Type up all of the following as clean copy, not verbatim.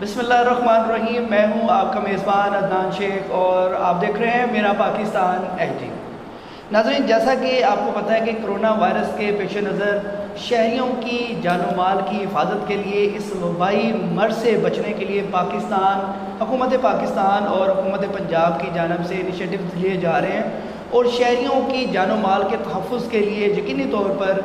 بسم اللہ الرحمن الرحیم۔ میں ہوں آپ کا میزبان عدنان شیخ اور آپ دیکھ رہے ہیں میرا پاکستان HD۔ ناظرین، جیسا کہ آپ کو پتہ ہے کہ کرونا وائرس کے پیش نظر شہریوں کی جان و مال کی حفاظت کے لیے اس وبائی مرض سے بچنے کے لیے حکومت پاکستان اور حکومت پنجاب کی جانب سے انیشیٹوز لیے جا رہے ہیں اور شہریوں کی جان و مال کے تحفظ کے لیے یقینی طور پر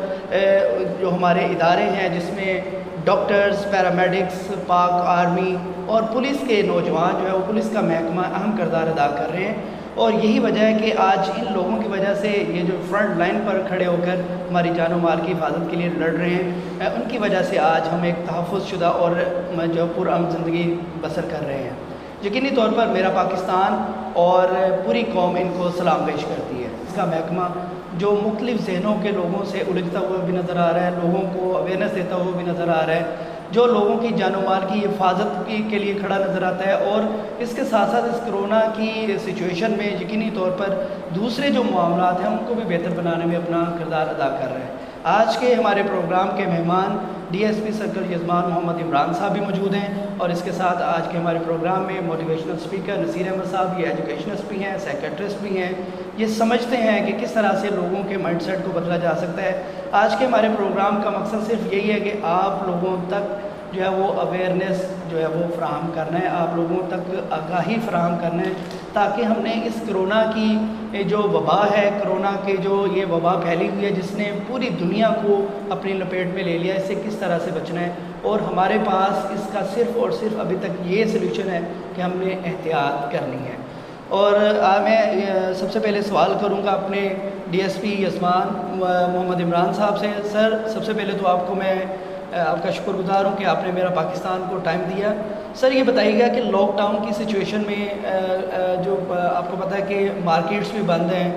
جو ہمارے ادارے ہیں جس میں ڈاکٹرز، پیرامیڈکس، پاک آرمی اور پولیس کے نوجوان جو ہے وہ پولیس کا محکمہ اہم کردار ادا کر رہے ہیں، اور یہی وجہ ہے کہ آج ان لوگوں کی وجہ سے یہ جو فرنٹ لائن پر کھڑے ہو کر ہماری جان و مال کی حفاظت کے لیے لڑ رہے ہیں، ان کی وجہ سے آج ہم ایک تحفظ شدہ اور جو پرامن زندگی بسر کر رہے ہیں۔ یقینی طور پر میرا پاکستان اور پوری قوم ان کو سلام پیش کرتی ہے۔ اس کا محکمہ جو مختلف ذہنوں کے لوگوں سے الجھتا ہوا بھی نظر آ رہا ہے، لوگوں کو اویئرنیس دیتا ہوا بھی نظر آ رہا ہے، جو لوگوں کی جان و مال کی حفاظت کے لیے کھڑا نظر آتا ہے، اور اس کے ساتھ ساتھ اس کرونا کی سچویشن میں یقینی طور پر دوسرے جو معاملات ہیں ان کو بھی بہتر بنانے میں اپنا کردار ادا کر رہے ہیں۔ آج کے ہمارے پروگرام کے مہمان DSP سرکل یزمان محمد عمران صاحب بھی موجود ہیں، اور اس کے ساتھ آج کے ہمارے پروگرام میں موٹیویشنل اسپیکر نصیر احمد صاحب، یہ ایجوکیشنسٹ بھی ہیں، سائیکیٹرسٹ بھی ہیں، یہ سمجھتے ہیں کہ کس طرح سے لوگوں کے مائنڈ سیٹ کو بدلا جا سکتا ہے۔ آج کے ہمارے پروگرام کا مقصد صرف یہی ہے کہ آپ لوگوں تک جو ہے وہ اویئرنیس جو ہے وہ فراہم کرنا ہے، آپ لوگوں تک آگاہی فراہم کرنا ہے، تاکہ ہم نے اس کرونا کی جو وبا ہے، کرونا کے جو یہ وبا پھیلی ہوئی ہے جس نے پوری دنیا کو اپنی لپیٹ میں لے لیا، اس سے کس طرح سے بچنا ہے، اور ہمارے پاس اس کا صرف اور صرف ابھی تک یہ سلوشن ہے کہ ہم نے احتیاط کرنی ہے۔ اور میں سب سے پہلے سوال کروں گا اپنے DSP یزمان محمد عمران صاحب سے۔ سر، سب سے پہلے تو آپ کو میں آپ کا شکر گزار ہوں کہ آپ نے میرا پاکستان کو ٹائم دیا۔ سر، یہ بتائیے گا کہ لاک ڈاؤن کی سچویشن میں جو آپ کو پتہ ہے کہ مارکیٹس بھی بند ہیں،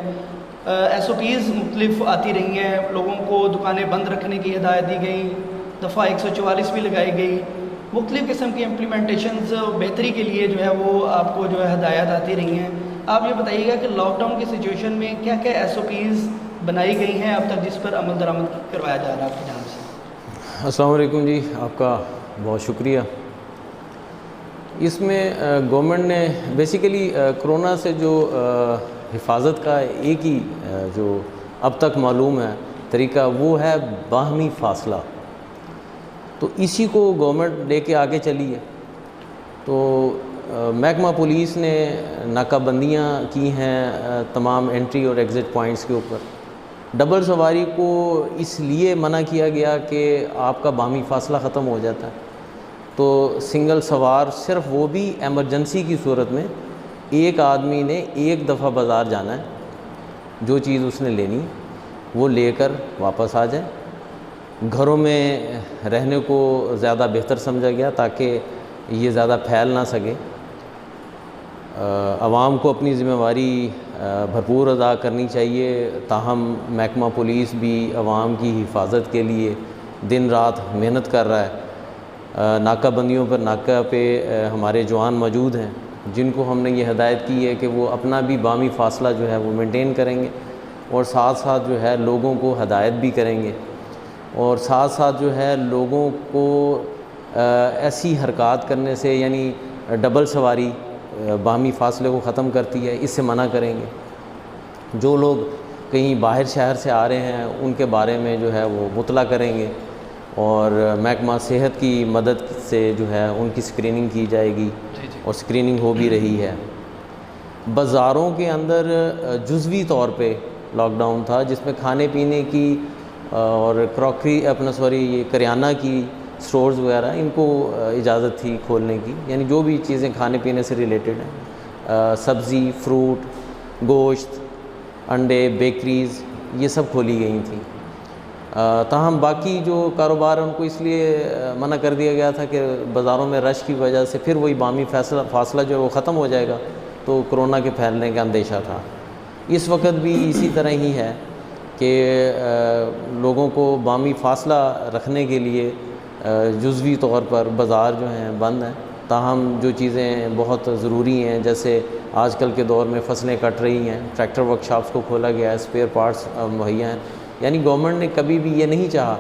SOPs مختلف آتی رہی ہیں، لوگوں کو دکانیں بند رکھنے کی ہدایت دی گئی، دفعہ 144 بھی لگائی گئی، مختلف قسم کی امپلیمنٹیشنز بہتری کے لیے جو ہے وہ آپ کو جو ہے ہدایات آتی رہی ہیں۔ آپ یہ بتائیے گا کہ لاک ڈاؤن کی سچویشن میں کیا کیا SOPs بنائی گئی ہیں اب تک جس پر عمل درآمد کروایا جا رہا ہے آپ کی جانب سے؟ السلام علیکم جی، آپ کا بہت شکریہ۔ اس میں گورنمنٹ نے بیسیکلی کرونا سے جو حفاظت کا ایک ہی جو اب تک معلوم ہے طریقہ، وہ ہے باہمی فاصلہ، تو اسی کو گورنمنٹ لے کے آگے چلی ہے۔ تو محکمہ پولیس نے ناکہ بندیاں کی ہیں تمام انٹری اور ایگزٹ پوائنٹس کے اوپر۔ ڈبل سواری کو اس لیے منع کیا گیا کہ آپ کا باہمی فاصلہ ختم ہو جاتا ہے، تو سنگل سوار صرف وہ بھی ایمرجنسی کی صورت میں ایک آدمی نے ایک دفعہ بازار جانا ہے، جو چیز اس نے لینی وہ لے کر واپس آ جائے۔ گھروں میں رہنے کو زیادہ بہتر سمجھا گیا تاکہ یہ زیادہ پھیل نہ سکے۔ عوام کو اپنی ذمہ داری بھرپور ادا کرنی چاہیے، تاہم محکمہ پولیس بھی عوام کی حفاظت کے لیے دن رات محنت کر رہا ہے۔ ناکہ بندیوں پر ناکہ پہ ہمارے جوان موجود ہیں جن کو ہم نے یہ ہدایت کی ہے کہ وہ اپنا بھی باہمی فاصلہ جو ہے وہ مینٹین کریں گے، اور ساتھ ساتھ جو ہے لوگوں کو ہدایت بھی کریں گے، اور ساتھ ساتھ جو ہے لوگوں کو ایسی حرکات کرنے سے، یعنی ڈبل سواری باہمی فاصلے کو ختم کرتی ہے، اس سے منع کریں گے۔ جو لوگ کہیں باہر شہر سے آ رہے ہیں ان کے بارے میں جو ہے وہ مطلع کریں گے، اور محکمہ صحت کی مدد سے جو ہے ان کی اسکریننگ کی جائے گی، اور اسکریننگ ہو بھی رہی ہے۔ بازاروں کے اندر جزوی طور پہ لاک ڈاؤن تھا، جس میں کھانے پینے کی اور یہ کریانہ کی سٹورز وغیرہ ان کو اجازت تھی کھولنے کی، یعنی جو بھی چیزیں کھانے پینے سے ریلیٹڈ ہیں، سبزی، فروٹ، گوشت، انڈے، بیکریز، یہ سب کھولی گئی تھیں۔ تاہم باقی جو کاروبار ان کو اس لیے منع کر دیا گیا تھا کہ بازاروں میں رش کی وجہ سے پھر وہی باہمی فاصلہ جو ہے وہ ختم ہو جائے گا، تو کرونا کے پھیلنے کا اندیشہ تھا۔ اس وقت بھی اسی طرح ہی ہے کہ لوگوں کو باہمی فاصلہ رکھنے کے لیے جزوی طور پر بازار جو ہیں بند ہیں، تاہم جو چیزیں بہت ضروری ہیں، جیسے آج کل کے دور میں فصلیں کٹ رہی ہیں، ٹریکٹر ورک شاپس کو کھولا گیا ہے، اسپیئر پارٹس مہیا ہیں، یعنی گورنمنٹ نے کبھی بھی یہ نہیں چاہا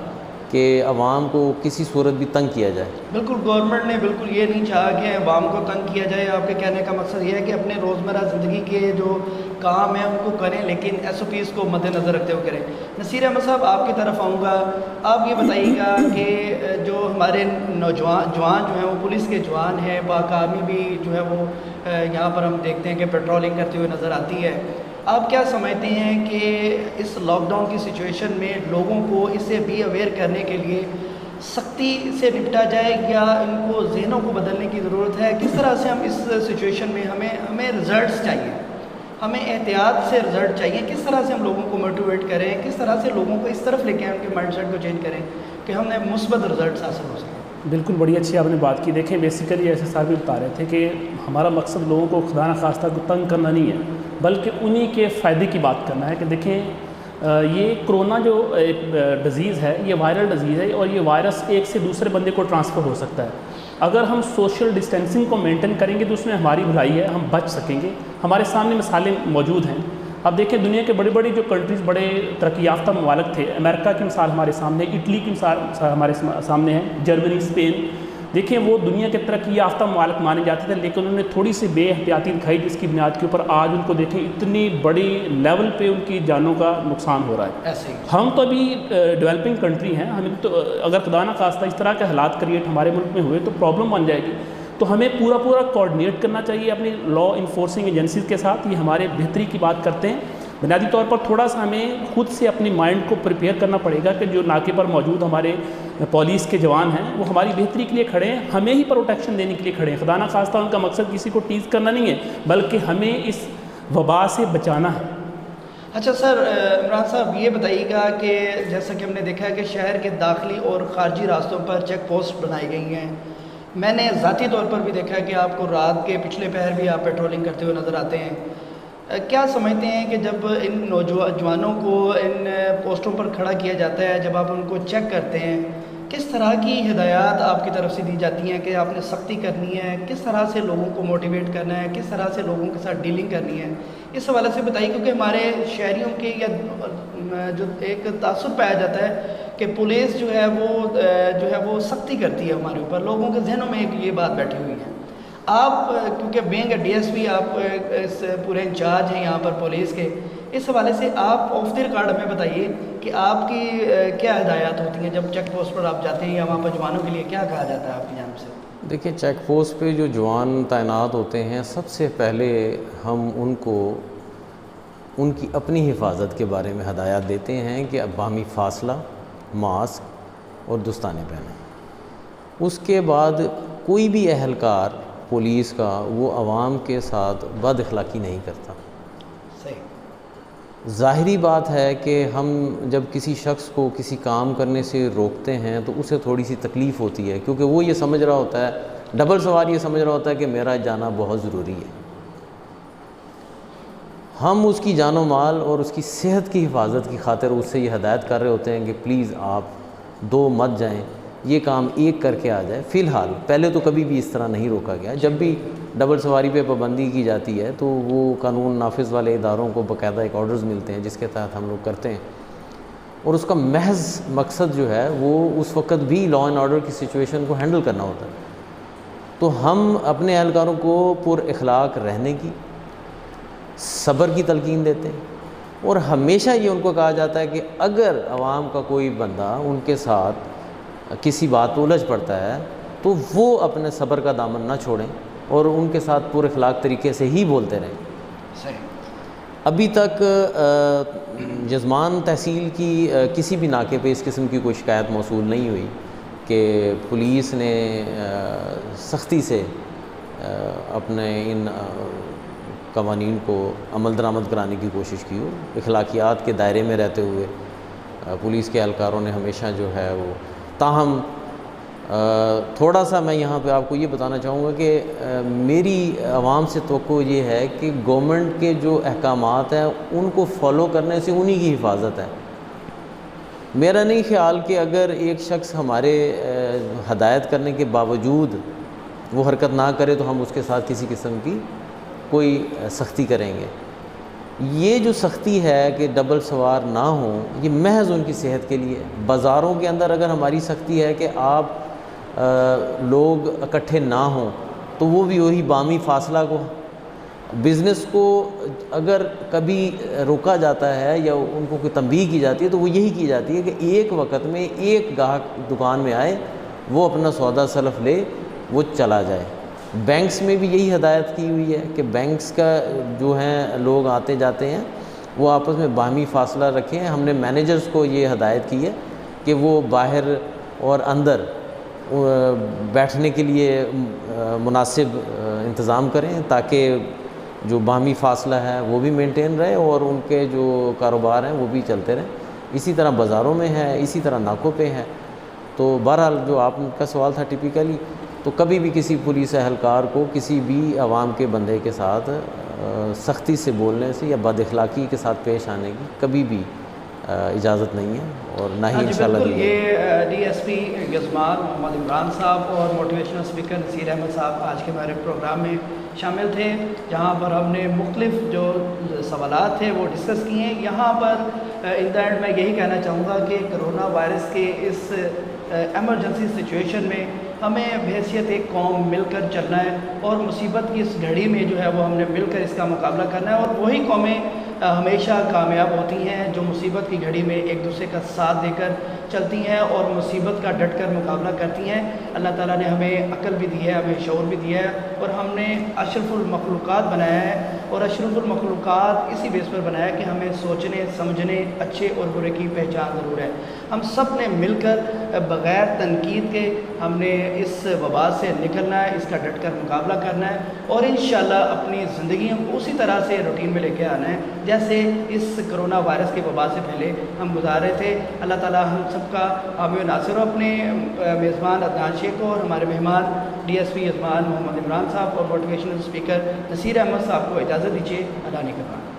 کہ عوام کو کسی صورت بھی تنگ کیا جائے۔ بالکل، گورنمنٹ نے بالکل یہ نہیں چاہا کہ عوام کو تنگ کیا جائے۔ آپ کے کہنے کا مقصد یہ ہے کہ اپنے روزمرہ زندگی کے جو کام ہیں ان کو کریں، لیکن ایس او پیز کو مد نظر رکھتے ہوئے کریں۔ نصیر احمد صاحب، آپ کی طرف آؤں گا، آپ یہ بتائیے گا کہ جو ہمارے جوان جو ہیں وہ پولیس کے جوان ہیں، پاک آرمی بھی جو ہے وہ یہاں پر ہم دیکھتے ہیں کہ پیٹرولنگ کرتے ہوئے نظر آتی ہے۔ آپ کیا سمجھتے ہیں کہ اس لاک ڈاؤن کی سچویشن میں لوگوں کو اس سے بی اویئر کرنے کے لیے سختی سے نپٹا جائے یا ان کو ذہنوں کو بدلنے کی ضرورت ہے؟ کس طرح سے ہم اس سچویشن میں ہمیں رزلٹس چاہیے، ہمیں احتیاط سے رزلٹ چاہیے، کس طرح سے ہم لوگوں کو موٹیویٹ کریں، کس طرح سے لوگوں کو اس طرف لے کے آئیں، ان کے مائنڈ سیٹ کو چینج کریں کہ ہم نے مثبت رزلٹس حاصل ہو سکیں؟ بالکل بڑی اچھی آپ نے بات کی۔ دیکھیں بیسیکلی ایسے صاحب بھی بتا رہے تھے کہ ہمارا مقصد لوگوں کو خدا نخواستہ کو تنگ کرنا نہیں ہے، بلکہ انہی کے فائدے کی بات کرنا ہے کہ دیکھیں یہ کرونا جو ایک ڈیزیز ہے، یہ وائرل ڈیزیز ہے اور یہ وائرس ایک سے دوسرے بندے کو ٹرانسفر ہو سکتا ہے۔ اگر ہم سوشل ڈسٹینسنگ کو مینٹین کریں گے تو اس میں ہماری بھلائی ہے، ہم بچ سکیں گے۔ ہمارے سامنے مثالیں موجود ہیں۔ اب دیکھیں دنیا کے بڑی جو کنٹریز، بڑے ترقی یافتہ ممالک تھے، امریکہ کی مثال ہمارے سامنے، اٹلی کی مثال ہمارے سامنے ہے، جرمنی، اسپین۔ دیکھیں وہ دنیا کے ترقی یافتہ ممالک مانے جاتے تھے، لیکن انہوں نے تھوڑی سی بے احتیاطی دکھائی جس کی بنیاد کے اوپر آج ان کو دیکھیں اتنی بڑی لیول پہ ان کی جانوں کا نقصان ہو رہا ہے۔ ایسے ہی ہم تو ابھی ڈیولپنگ کنٹری ہیں، ہمیں تو اگر خدا نہ خواستہ اس طرح کے حالات کریٹ ہمارے ملک میں ہوئے تو پرابلم بن جائے گی۔ تو ہمیں پورا کوآرڈینیٹ کرنا چاہیے اپنی لا انفورسنگ ایجنسیز کے ساتھ۔ یہ ہمارے بہتری کی بات کرتے ہیں۔ بنیادی طور پر تھوڑا سا ہمیں خود سے اپنی مائنڈ کو پریپیئر کرنا پڑے گا کہ جو ناکے پر موجود ہمارے پولیس کے جوان ہیں وہ ہماری بہتری کے لیے کھڑے ہیں، ہمیں ہی پروٹیکشن دینے کے لیے کھڑے ہیں۔ خدا نہ خواستہ ان کا مقصد کسی کو ٹیز کرنا نہیں ہے، بلکہ ہمیں اس وبا سے بچانا ہے۔ اچھا سر، عمران صاحب یہ بتائیے گا کہ جیسا کہ ہم نے دیکھا ہے کہ شہر کے داخلی اور خارجی راستوں پر چیک پوسٹ بنائی گئی ہیں۔ میں نے ذاتی طور پر بھی دیکھا ہے کہ آپ کو رات کے پچھلے پہر بھی آپ پیٹرولنگ کرتے ہوئے نظر آتے ہیں۔ کیا سمجھتے ہیں کہ جب ان نوجوانوں کو ان پوسٹوں پر کھڑا کیا جاتا ہے، جب آپ ان کو چیک کرتے ہیں، کس طرح کی ہدایات آپ کی طرف سے دی جاتی ہیں کہ آپ نے سختی کرنی ہے، کس طرح سے لوگوں کو موٹیویٹ کرنا ہے، کس طرح سے لوگوں کے ساتھ ڈیلنگ کرنی ہے؟ اس حوالے سے بتائیے، کیونکہ ہمارے شہریوں کے یا جو ایک تاثر پایا جاتا ہے کہ پولیس جو ہے وہ سختی کرتی ہے ہمارے اوپر، لوگوں کے ذہنوں میں ایک یہ بات بیٹھی ہوئی ہے۔ آپ کیونکہ being a D S P, آپ اس پورے انچارج ہیں یہاں پر پولیس کے، اس حوالے سے آپ آف دی ریکارڈ ہمیں بتائیے کہ آپ کی کیا ہدایات ہوتی ہیں جب چیک پوسٹ پر آپ جاتے ہیں، یا وہاں پر جوانوں کے لیے کیا کہا جاتا ہے آپ کی جانب سے؟ دیکھیں چیک پوسٹ پہ جو جوان تعینات ہوتے ہیں، سب سے پہلے ہم ان کو ان کی اپنی حفاظت کے بارے میں ہدایات دیتے ہیں کہ باہمی فاصلہ، ماسک اور دستانے پہنیں۔ اس کے بعد کوئی بھی اہلکار پولیس کا وہ عوام کے ساتھ بد اخلاقی نہیں کرتا۔ صحیح۔ ظاہری بات ہے کہ ہم جب کسی شخص کو کسی کام کرنے سے روکتے ہیں تو اسے تھوڑی سی تکلیف ہوتی ہے، کیونکہ وہ یہ سمجھ رہا ہوتا ہے، ڈبل سوار یہ سمجھ رہا ہوتا ہے کہ میرا جانا بہت ضروری ہے۔ ہم اس کی جان و مال اور اس کی صحت کی حفاظت کی خاطر اس سے یہ ہدایت کر رہے ہوتے ہیں کہ پلیز آپ دو مت جائیں، یہ کام ایک کر کے آ جائے۔ فی الحال پہلے تو کبھی بھی اس طرح نہیں روکا گیا۔ جب بھی ڈبل سواری پہ پابندی کی جاتی ہے تو وہ قانون نافذ والے اداروں کو باقاعدہ ایک آرڈرز ملتے ہیں جس کے تحت ہم لوگ کرتے ہیں، اور اس کا محض مقصد جو ہے وہ اس وقت بھی لا اینڈ آرڈر کی سچویشن کو ہینڈل کرنا ہوتا ہے۔ تو ہم اپنے اہلکاروں کو پر اخلاق رہنے کی، صبر کی تلقین دیتے ہیں، اور ہمیشہ یہ ان کو کہا جاتا ہے کہ اگر عوام کا کوئی بندہ ان کے ساتھ کسی بات پہ الجھ پڑتا ہے تو وہ اپنے صبر کا دامن نہ چھوڑیں اور ان کے ساتھ پر اخلاق طریقے سے ہی بولتے رہیں۔ صحیح۔ ابھی تک جزمان تحصیل کی کسی بھی ناکے پہ اس قسم کی کوئی شکایت موصول نہیں ہوئی کہ پولیس نے سختی سے اپنے ان قوانین کو عمل درآمد کرانے کی کوشش کی ہو۔ اخلاقیات کے دائرے میں رہتے ہوئے پولیس کے اہلکاروں نے ہمیشہ جو ہے وہ، تاہم تھوڑا سا میں یہاں پہ آپ کو یہ بتانا چاہوں گا کہ میری عوام سے توقع یہ ہے کہ گورنمنٹ کے جو احکامات ہیں ان کو فالو کرنے سے انہی کی حفاظت ہے۔ میرا نہیں خیال کہ اگر ایک شخص ہمارے ہدایت کرنے کے باوجود وہ حرکت نہ کرے تو ہم اس کے ساتھ کسی قسم کی کوئی سختی کریں گے۔ یہ جو سختی ہے کہ ڈبل سوار نہ ہوں، یہ محض ان کی صحت کے لیے. بازاروں کے اندر اگر ہماری سختی ہے کہ آپ لوگ اکٹھے نہ ہوں، تو وہ بھی وہی بامی فاصلہ کو، بزنس کو اگر کبھی روکا جاتا ہے یا ان کو کوئی تنبیہ کی جاتی ہے تو وہ یہی کی جاتی ہے کہ ایک وقت میں ایک گاہک دکان میں آئے، وہ اپنا سودا سلف لے، وہ چلا جائے. بینکس میں بھی یہی ہدایت کی ہوئی ہے کہ بینکس کا جو ہیں لوگ آتے جاتے ہیں وہ آپس میں باہمی فاصلہ رکھیں. ہم نے مینیجرز کو یہ ہدایت کی ہے کہ وہ باہر اور اندر بیٹھنے کے لیے مناسب انتظام کریں تاکہ جو باہمی فاصلہ ہے وہ بھی مینٹین رہے اور ان کے جو کاروبار ہیں وہ بھی چلتے رہیں. اسی طرح بازاروں میں ہے، اسی طرح ناکوں پہ ہے. تو بہرحال جو آپ کا سوال تھا ٹپیکلی، تو کبھی بھی کسی پولیس اہلکار کو کسی بھی عوام کے بندے کے ساتھ سختی سے بولنے سے یا بد اخلاقی کے ساتھ پیش آنے کی کبھی بھی اجازت نہیں ہے، اور نہ ہی انشاءاللہ دی جائے. یہ ڈی ایس پی یزمان محمد عمران صاحب اور موٹیویشنل اسپیکر نصیر احمد صاحب آج کے ہمارے پروگرام میں شامل تھے، جہاں پر ہم نے مختلف جو سوالات تھے وہ ڈسکس کیے ہیں. یہاں پر ان دا اینڈ میں یہی کہنا چاہوں گا کہ کرونا وائرس کے اس ایمرجنسی سچویشن میں ہمیں بحیثیت ایک قوم مل کر چلنا ہے، اور مصیبت کی اس گھڑی میں جو ہے وہ ہم نے مل کر اس کا مقابلہ کرنا ہے. اور وہی قومیں ہمیشہ کامیاب ہوتی ہیں جو مصیبت کی گھڑی میں ایک دوسرے کا ساتھ دے کر چلتی ہیں اور مصیبت کا ڈٹ کر مقابلہ کرتی ہیں. اللہ تعالیٰ نے ہمیں عقل بھی دی ہے، ہمیں شعور بھی دیا ہے، اور ہم نے اشرف المخلوقات بنایا ہے. اور اشرف المخلوقات اسی بیس پر بنایا کہ ہمیں سوچنے سمجھنے اچھے اور برے کی پہچان ضرور ہے. ہم سب نے مل کر بغیر تنقید کے ہم نے اس وبا سے نکلنا ہے، اس کا ڈٹ کر مقابلہ کرنا ہے، اور انشاءاللہ اپنی زندگیوں کو اسی طرح سے روٹین میں لے کے آنا ہے جیسے اس کرونا وائرس کے وبا سے پہلے ہم گزار رہے تھے. اللہ تعالیٰ ہم سب کا حامی و ناصر ہو. اپنے میزبان عدنان شیخ کو اور ہمارے مہمان ڈی ایس پی یزمان محمد عمران صاحب اور موٹیویشنل اسپیکر نصیر احمد صاحب کو اجازت دیجیے. اللہ نے کرنا.